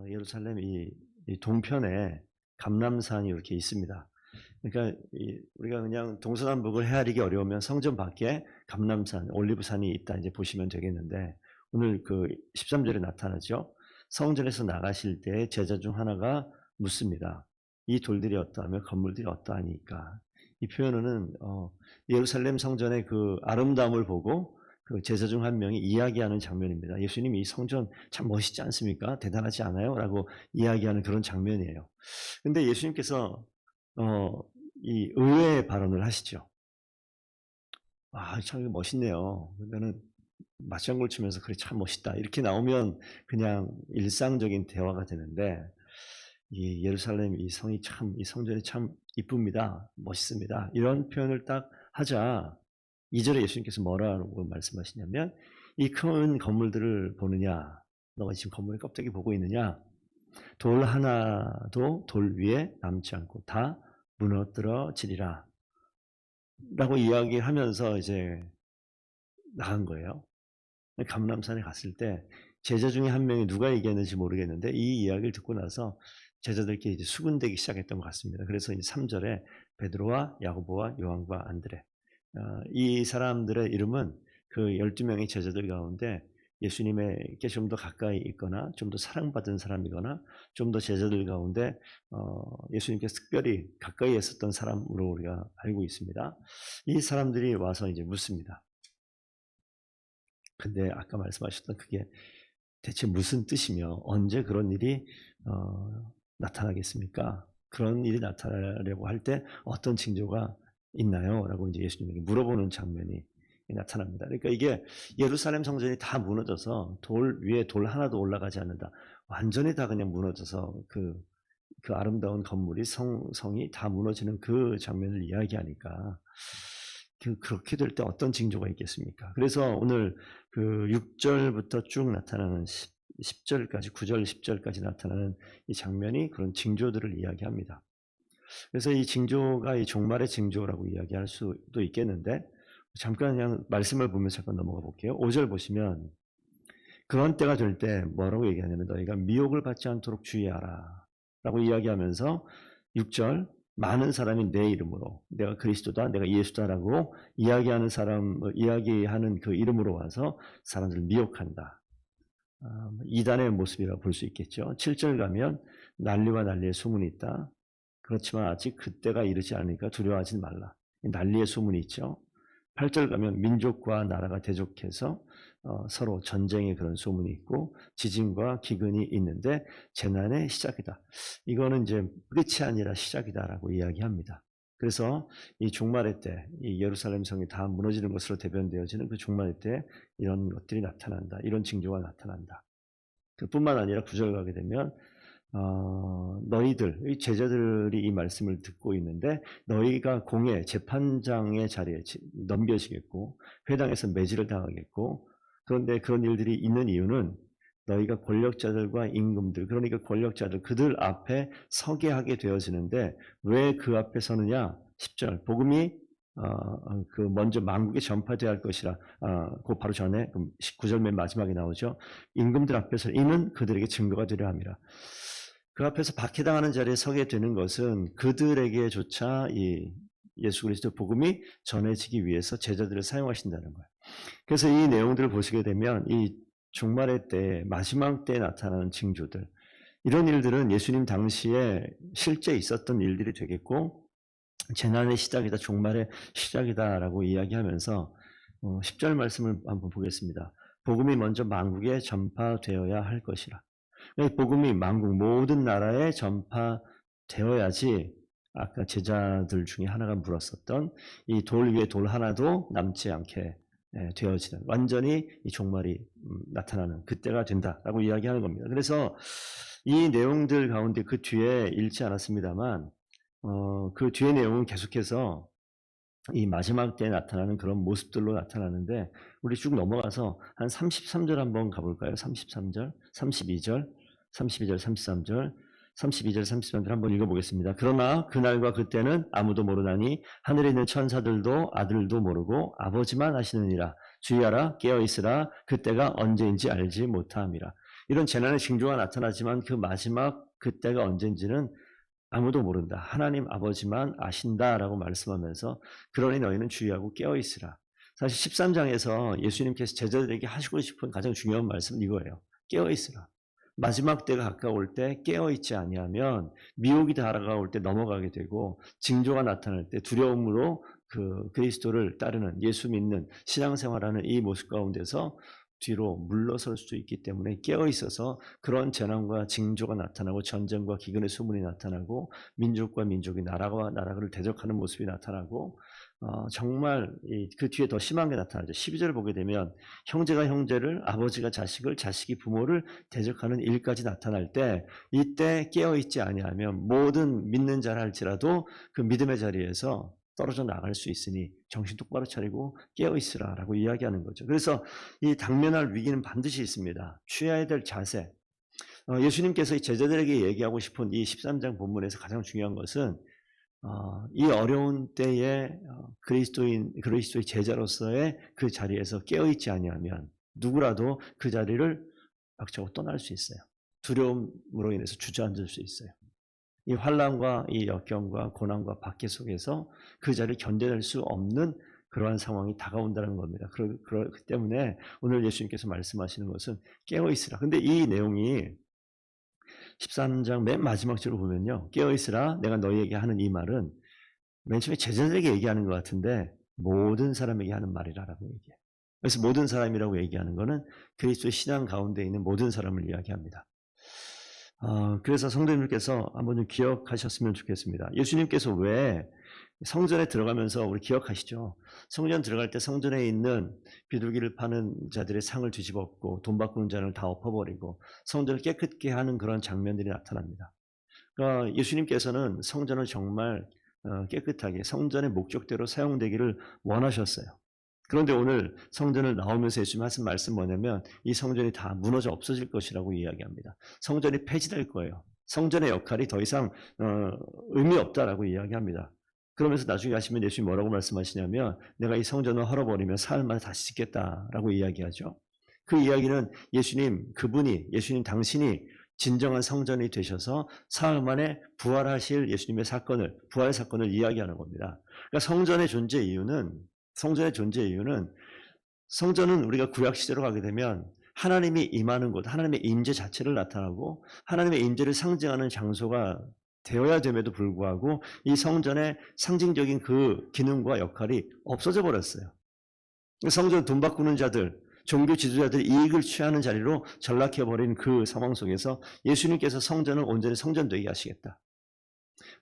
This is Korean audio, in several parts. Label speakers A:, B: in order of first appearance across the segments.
A: 예루살렘 이 동편에 감람산이 이렇게 있습니다. 그러니까 우리가 그냥 동서남북을 헤아리기 어려우면 성전 밖에 감람산, 올리브산이 있다 이제 보시면 되겠는데, 오늘 그 13절에 나타나죠. 성전에서 나가실 때 제자 중 하나가 묻습니다. 이 돌들이 어떠하며 건물들이 어떠하니까. 이 표현은 예루살렘 성전의 그 아름다움을 보고 그 제자 중 한 명이 이야기하는 장면입니다. 예수님이 이 성전 참 멋있지 않습니까? 대단하지 않아요? 라고 이야기하는 그런 장면이에요. 근데 예수님께서 이 의외의 발언을 하시죠. 참 멋있네요. 그러면은 맞장구를 치면서 그래 참 멋있다. 이렇게 나오면 그냥 일상적인 대화가 되는데, 이 예루살렘 이 성이 참, 이 성전이 참 이쁩니다. 멋있습니다. 이런 표현을 딱 하자 2절에 예수님께서 뭐라고 말씀하시냐면, 이 큰 건물들을 보느냐, 너가 지금 건물의 껍데기 보고 있느냐, 돌 하나도 돌 위에 남지 않고 다 무너뜨려지리라 라고 이야기하면서 이제 나간 거예요. 감람산에 갔을 때 제자 중에 한 명이 누가 얘기했는지 모르겠는데, 이 이야기를 듣고 나서 제자들끼리 이제 수군대기 시작했던 것 같습니다. 그래서 이제 3절에 베드로와 야고보와 요한과 안드레, 이 사람들의 이름은 그 12명의 제자들 가운데 예수님에게 좀 더 가까이 있거나 좀 더 사랑받은 사람이거나 좀 더 제자들 가운데 예수님께서 특별히 가까이 있었던 사람으로 우리가 알고 있습니다. 이 사람들이 와서 이제 묻습니다. 근데 아까 말씀하셨던 그게 대체 무슨 뜻이며 언제 그런 일이 나타나겠습니까? 그런 일이 나타나려고 할 때 어떤 징조가 있나요? 라고 이제 예수님에게 물어보는 장면이 나타납니다. 그러니까 이게 예루살렘 성전이 다 무너져서 돌 위에 돌 하나도 올라가지 않는다. 완전히 다 그냥 무너져서 그 아름다운 건물이 성이 다 무너지는 그 장면을 이야기하니까, 그렇게 될 때 어떤 징조가 있겠습니까? 그래서 오늘 그 6절부터 쭉 나타나는 10절까지, 9절, 10절까지 나타나는 이 장면이 그런 징조들을 이야기합니다. 그래서 이 징조가 이 종말의 징조라고 이야기할 수도 있겠는데, 잠깐 그냥 말씀을 보면서 잠깐 넘어가 볼게요. 5절 보시면 그런 때가 될 때 뭐라고 얘기하냐면, 너희가 미혹을 받지 않도록 주의하라 라고 이야기하면서 6절, 많은 사람이 내 이름으로 내가 그리스도다, 내가 예수다라고 이야기하는 그 이름으로 와서 사람들을 미혹한다. 이단의 모습이라고 볼 수 있겠죠. 7절 가면 난리와 난리의 소문이 있다. 그렇지만 아직 그때가 이르지 않으니까 두려워하지 말라. 난리의 소문이 있죠. 8절 가면 민족과 나라가 대적해서 서로 전쟁의 그런 소문이 있고 지진과 기근이 있는데 재난의 시작이다. 이거는 이제 끝이 아니라 시작이다라고 이야기합니다. 그래서 이 종말의 때, 이 예루살렘 성이 다 무너지는 것으로 대변되어지는 그 종말의 때 이런 것들이 나타난다. 이런 징조가 나타난다. 그뿐만 아니라 9절 가게 되면 너희들, 제자들이 이 말씀을 듣고 있는데, 너희가 공회, 재판장의 자리에 넘겨지겠고 회당에서 매질을 당하겠고, 그런데 그런 일들이 있는 이유는 너희가 권력자들과 임금들, 그러니까 권력자들, 그들 앞에 서게 하게 되어지는데, 왜 그 앞에 서느냐? 10절, 복음이 그 먼저 만국에 전파되어야 할 것이라, 그 바로 전에 19절 맨 마지막에 나오죠. 임금들 앞에서 이는 그들에게 증거가 되려 함이라. 그 앞에서 박해당하는 자리에 서게 되는 것은 그들에게조차 이 예수 그리스도 복음이 전해지기 위해서 제자들을 사용하신다는 거예요. 그래서 이 내용들을 보시게 되면 이 종말의 때, 마지막 때에 나타나는 징조들, 이런 일들은 예수님 당시에 실제 있었던 일들이 되겠고, 재난의 시작이다, 종말의 시작이다라고 이야기하면서 10절 말씀을 한번 보겠습니다. 복음이 먼저 만국에 전파되어야 할 것이라. 복음이 만국 모든 나라에 전파되어야지, 아까 제자들 중에 하나가 물었었던 이 돌 위에 돌 하나도 남지 않게 되어지는, 완전히 이 종말이 나타나는 그때가 된다라고 이야기하는 겁니다. 그래서 이 내용들 가운데 그 뒤에 읽지 않았습니다만 그 뒤에 내용은 계속해서 이 마지막 때에 나타나는 그런 모습들로 나타나는데, 우리 쭉 넘어가서 한 33절 한번 가볼까요? 33절, 32절, 32절, 33절, 32절, 33절 한번 읽어보겠습니다. 그러나 그날과 그때는 아무도 모르나니 하늘에 있는 천사들도 아들도 모르고 아버지만 아시느니라. 주의하라, 깨어있으라, 그때가 언제인지 알지 못함이라. 이런 재난의 징조가 나타나지만 그 마지막 그때가 언젠지는 아무도 모른다. 하나님 아버지만 아신다라고 말씀하면서 그러니 너희는 주의하고 깨어있으라. 사실 13장에서 예수님께서 제자들에게 하시고 싶은 가장 중요한 말씀은 이거예요. 깨어있으라. 마지막 때가 가까울 때 깨어있지 아니하면 미혹이 다가올 때 넘어가게 되고 징조가 나타날 때 두려움으로 그 그리스도를 따르는 예수 믿는 신앙생활하는 이 모습 가운데서 뒤로 물러설 수 있기 때문에 깨어있어서 그런 재난과 징조가 나타나고 전쟁과 기근의 소문이 나타나고 민족과 민족이 나라와 나라를 대적하는 모습이 나타나고 정말 그 뒤에 더 심한 게 나타나죠. 12절을 보게 되면 형제가 형제를, 아버지가 자식을, 자식이 부모를 대적하는 일까지 나타날 때 이때 깨어있지 아니하면 모든 믿는 자라 할지라도 그 믿음의 자리에서 떨어져 나갈 수 있으니 정신 똑바로 차리고 깨어있으라 라고 이야기하는 거죠. 그래서 이 당면할 위기는 반드시 있습니다. 취해야 될 자세. 예수님께서 제자들에게 얘기하고 싶은 이 13장 본문에서 가장 중요한 것은 이 어려운 때에 그리스도의 제자로서의 그 자리에서 깨어있지 아니하면 누구라도 그 자리를 박차고 떠날 수 있어요. 두려움으로 인해서 주저앉을 수 있어요. 이 환난과 이 역경과 고난과 박해 속에서 그 자리를 견뎌낼 수 없는 그러한 상황이 다가온다는 겁니다. 그렇기 때문에 오늘 예수님께서 말씀하시는 것은 깨어있으라. 근데 이 내용이 13장 맨 마지막 절을 보면요. 깨어있으라 내가 너희에게 하는 이 말은 맨 처음에 제자들에게 얘기하는 것 같은데 모든 사람에게 하는 말이라고 얘기해요. 그래서 모든 사람이라고 얘기하는 것은 그리스도의 신앙 가운데 있는 모든 사람을 이야기합니다. 그래서 성도님들께서 한번 좀 기억하셨으면 좋겠습니다. 예수님께서 왜 성전에 들어가면서 우리 기억하시죠? 성전 들어갈 때 성전에 있는 비둘기를 파는 자들의 상을 뒤집었고 돈 바꾸는 자를 다 엎어버리고 성전을 깨끗게 하는 그런 장면들이 나타납니다. 그러니까 예수님께서는 성전을 정말 깨끗하게 성전의 목적대로 사용되기를 원하셨어요. 그런데 오늘 성전을 나오면서 예수님 하신 말씀 뭐냐면 이 성전이 다 무너져 없어질 것이라고 이야기합니다. 성전이 폐지될 거예요. 성전의 역할이 더 이상 의미 없다라고 이야기합니다. 그러면서 나중에 하시면 예수님이 뭐라고 말씀하시냐면 내가 이 성전을 헐어버리면 사흘 만에 다시 짓겠다라고 이야기하죠. 그 이야기는 예수님 당신이 진정한 성전이 되셔서 사흘 만에 부활하실 예수님의 부활의 사건을 이야기하는 겁니다. 그러니까 성전의 존재 이유는 성전은 우리가 구약 시대로 가게 되면 하나님이 임하는 곳, 하나님의 임재 자체를 나타나고 하나님의 임재를 상징하는 장소가 되어야 됨에도 불구하고 이 성전의 상징적인 그 기능과 역할이 없어져 버렸어요. 성전 돈 바꾸는 자들, 종교 지도자들이 이익을 취하는 자리로 전락해버린 그 상황 속에서 예수님께서 성전을 온전히 성전되게 하시겠다.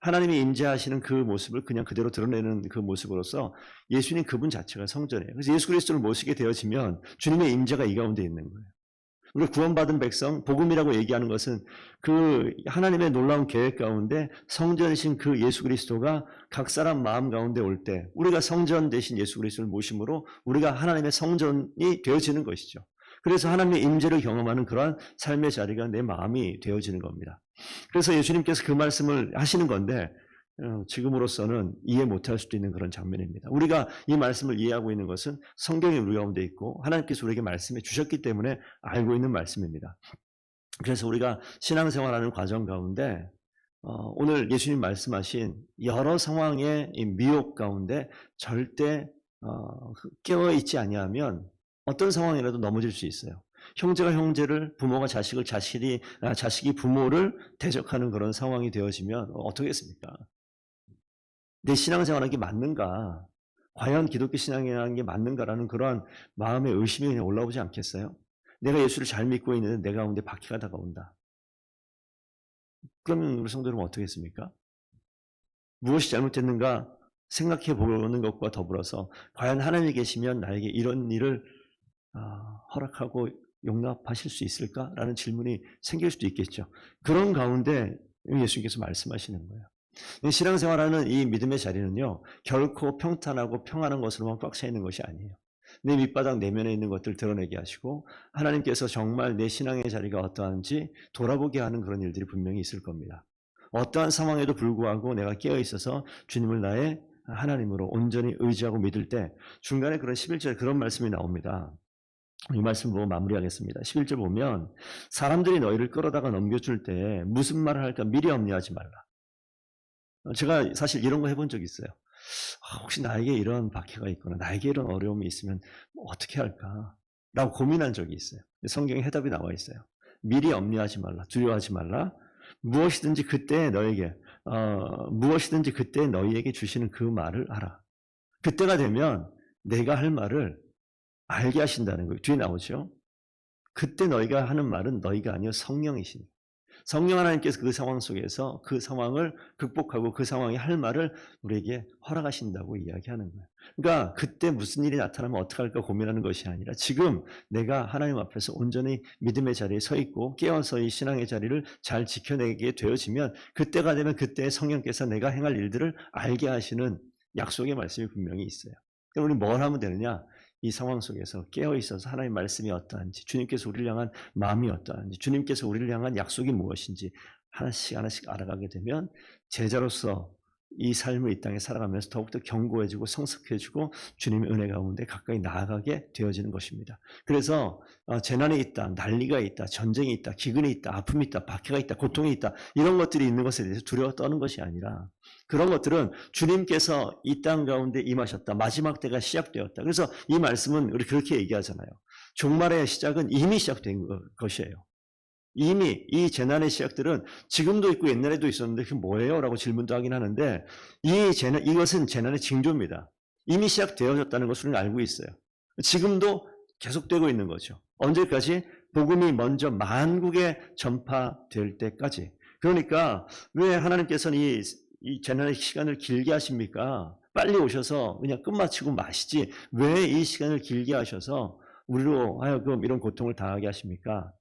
A: 하나님이 임재하시는 그 모습을 그냥 그대로 드러내는 그 모습으로서 예수님 그분 자체가 성전이에요. 그래서 예수 그리스도를 모시게 되어지면 주님의 임재가 이 가운데 있는 거예요. 우리 구원받은 백성, 복음이라고 얘기하는 것은 그 하나님의 놀라운 계획 가운데 성전이신 그 예수 그리스도가 각 사람 마음 가운데 올 때 우리가 성전 대신 예수 그리스도를 모심으로 우리가 하나님의 성전이 되어지는 것이죠. 그래서 하나님의 임재를 경험하는 그러한 삶의 자리가 내 마음이 되어지는 겁니다. 그래서 예수님께서 그 말씀을 하시는 건데 지금으로서는 이해 못할 수도 있는 그런 장면입니다. 우리가 이 말씀을 이해하고 있는 것은 성경이 우리 가운데 있고 하나님께서 우리에게 말씀해 주셨기 때문에 알고 있는 말씀입니다. 그래서 우리가 신앙생활하는 과정 가운데 오늘 예수님 말씀하신 여러 상황의 이 미혹 가운데 절대 깨어있지 아니하면 어떤 상황이라도 넘어질 수 있어요. 형제가 형제를, 부모가 자식을, 자식이 부모를 대적하는 그런 상황이 되어지면 어떻겠습니까? 내 신앙생활하는 게 맞는가? 과연 기독교 신앙이라는 게 맞는가라는 그러한 마음의 의심이 그냥 올라오지 않겠어요? 내가 예수를 잘 믿고 있는데 내 가운데 박해가 다가온다. 그러면 우리 성도 여러분 어떻게 했습니까? 무엇이 잘못됐는가 생각해 보는 것과 더불어서 과연 하나님이 계시면 나에게 이런 일을 허락하고 용납하실 수 있을까라는 질문이 생길 수도 있겠죠. 그런 가운데 예수님께서 말씀하시는 거예요. 신앙생활하는 이 믿음의 자리는요, 결코 평탄하고 평안한 것으로만 꽉 차 있는 것이 아니에요. 내 밑바닥 내면에 있는 것들을 드러내게 하시고 하나님께서 정말 내 신앙의 자리가 어떠한지 돌아보게 하는 그런 일들이 분명히 있을 겁니다. 어떠한 상황에도 불구하고 내가 깨어있어서 주님을 나의 하나님으로 온전히 의지하고 믿을 때 중간에 그런 11절에 그런 말씀이 나옵니다. 이 말씀 보고 마무리하겠습니다. 11절 보면 사람들이 너희를 끌어다가 넘겨줄 때 무슨 말을 할까 미리 염려하지 말라. 제가 사실 이런 거 해본 적이 있어요. 혹시 나에게 이런 박해가 있거나 나에게 이런 어려움이 있으면 어떻게 할까? 라고 고민한 적이 있어요. 성경에 해답이 나와 있어요. 미리 염려하지 말라. 두려워하지 말라. 무엇이든지 그때 너희에게 주시는 그 말을 하라. 그때가 되면 내가 할 말을 알게 하신다는 거예요. 뒤에 나오죠. 그때 너희가 하는 말은 너희가 아니요 성령이시니. 성령 하나님께서 그 상황 속에서 그 상황을 극복하고 그 상황에 할 말을 우리에게 허락하신다고 이야기하는 거예요. 그러니까 그때 무슨 일이 나타나면 어떡할까 고민하는 것이 아니라 지금 내가 하나님 앞에서 온전히 믿음의 자리에 서 있고 깨어서 이 신앙의 자리를 잘 지켜내게 되어지면 그때가 되면 그때 성령께서 내가 행할 일들을 알게 하시는 약속의 말씀이 분명히 있어요. 그럼 우리 뭘 하면 되느냐? 이 상황 속에서 깨어 있어서 하나님의 말씀이 어떠한지, 주님께서 우리를 향한 마음이 어떠한지, 주님께서 우리를 향한 약속이 무엇인지 하나씩 하나씩 알아가게 되면 제자로서 이 삶을 이 땅에 살아가면서 더욱더 견고해지고 성숙해지고 주님의 은혜 가운데 가까이 나아가게 되어지는 것입니다. 그래서 재난이 있다, 난리가 있다, 전쟁이 있다, 기근이 있다, 아픔이 있다, 박해가 있다, 고통이 있다 이런 것들이 있는 것에 대해서 두려워 떠는 것이 아니라 그런 것들은 주님께서 이 땅 가운데 임하셨다. 마지막 때가 시작되었다. 그래서 이 말씀은 우리 그렇게 얘기하잖아요. 종말의 시작은 이미 시작된 것이에요. 이미 이 재난의 시작들은 지금도 있고 옛날에도 있었는데 그게 뭐예요? 라고 질문도 하긴 하는데 이것은 재난의 징조입니다. 이미 시작되어졌다는 것을 우리는 알고 있어요. 지금도 계속되고 있는 거죠. 언제까지? 복음이 먼저 만국에 전파될 때까지. 그러니까 왜 하나님께서는 이 재난의 시간을 길게 하십니까? 빨리 오셔서 그냥 끝마치고 마시지 왜 이 시간을 길게 하셔서 우리로 하여금 이런 고통을 당하게 하십니까?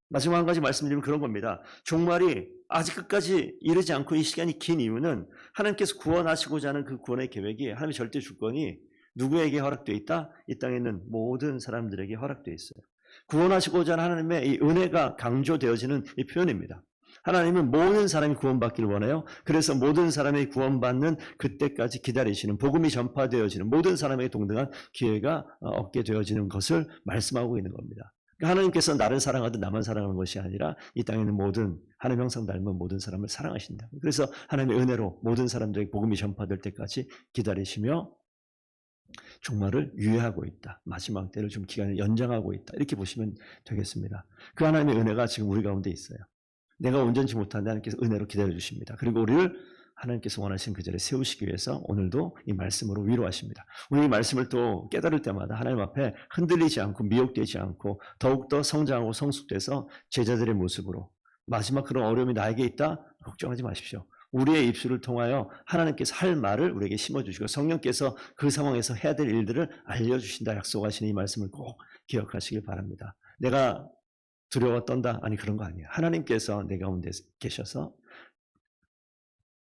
A: 마지막 한 가지 말씀드리면 그런 겁니다. 종말이 아직 끝까지 이르지 않고 이 시간이 긴 이유는 하나님께서 구원하시고자 하는 그 구원의 계획이 하나님의 절대 주권이 누구에게 허락되어 있다? 이 땅에 있는 모든 사람들에게 허락되어 있어요. 구원하시고자 하는 하나님의 이 은혜가 강조되어지는 이 표현입니다. 하나님은 모든 사람이 구원받기를 원해요. 그래서 모든 사람이 구원받는 그때까지 기다리시는 복음이 전파되어지는 모든 사람에게 동등한 기회가 얻게 되어지는 것을 말씀하고 있는 겁니다. 하나님께서 나를 사랑하듯 나만 사랑하는 것이 아니라 이 땅에 있는 모든 하나님 형상 닮은 모든 사람을 사랑하신다. 그래서 하나님의 은혜로 모든 사람들에게 복음이 전파될 때까지 기다리시며 종말을 유예하고 있다. 마지막 때를 좀 기간을 연장하고 있다. 이렇게 보시면 되겠습니다. 그 하나님의 은혜가 지금 우리 가운데 있어요. 내가 온전치 못한데 하나님께서 은혜로 기다려주십니다. 그리고 우리를 하나님께서 원하시는 그 자리에 세우시기 위해서 오늘도 이 말씀으로 위로하십니다. 우리 이 말씀을 또 깨달을 때마다 하나님 앞에 흔들리지 않고 미혹되지 않고 더욱더 성장하고 성숙돼서 제자들의 모습으로 마지막 그런 어려움이 나에게 있다? 걱정하지 마십시오. 우리의 입술을 통하여 하나님께서 할 말을 우리에게 심어주시고 성령께서 그 상황에서 해야 될 일들을 알려주신다 약속하시는 이 말씀을 꼭 기억하시길 바랍니다. 내가 두려워 떤다? 아니 그런 거 아니에요. 하나님께서 내 가운데 계셔서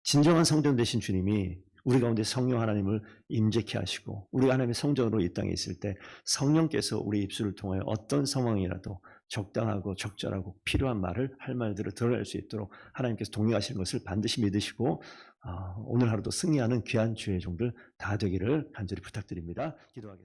A: 진정한 성전 되신 주님이 우리 가운데 성령 하나님을 임재케 하시고 우리 하나님의 성전으로 이 땅에 있을 때 성령께서 우리 입술을 통하여 어떤 상황이라도 적당하고 적절하고 필요한 말을 할 말들을 드러낼 수 있도록 하나님께서 동행하시는 것을 반드시 믿으시고 오늘 하루도 승리하는 귀한 주의 종들 다 되기를 간절히 부탁드립니다. 기도하겠습니다.